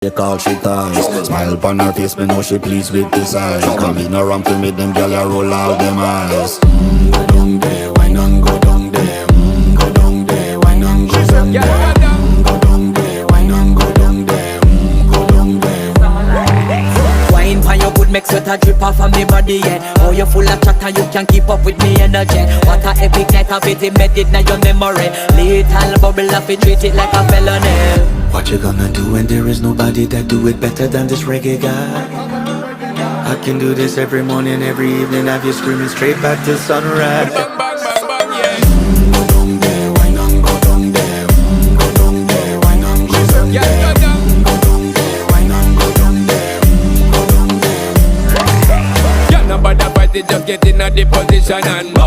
They call she ties. Smile upon her face, me know she pleased with this eyes. Come in around to meet them girl, you roll out them eyes. Go down there, why not go down there? Go down there, why not go down there? Go down there, why not go down there? Go down there. Wine pan your good, make sweat a drip off of me body, yeah. Oh, you full of chatter, you can keep up with me energy. What a epic night of it, embedded in your memory. Little bubble of it, treat it like a felony. What you gonna do when there is nobody that do it better than this reggae guy? I can do this every morning, every evening, have you screaming straight back to sunrise. Bang, bang, bang, bang, yeah. Go down there, why not go down there? Go down there, why not go down there? Yeah, go down. Go down there, why not go down there? Go down there. Yeah, nobody fight it, just get in a the position and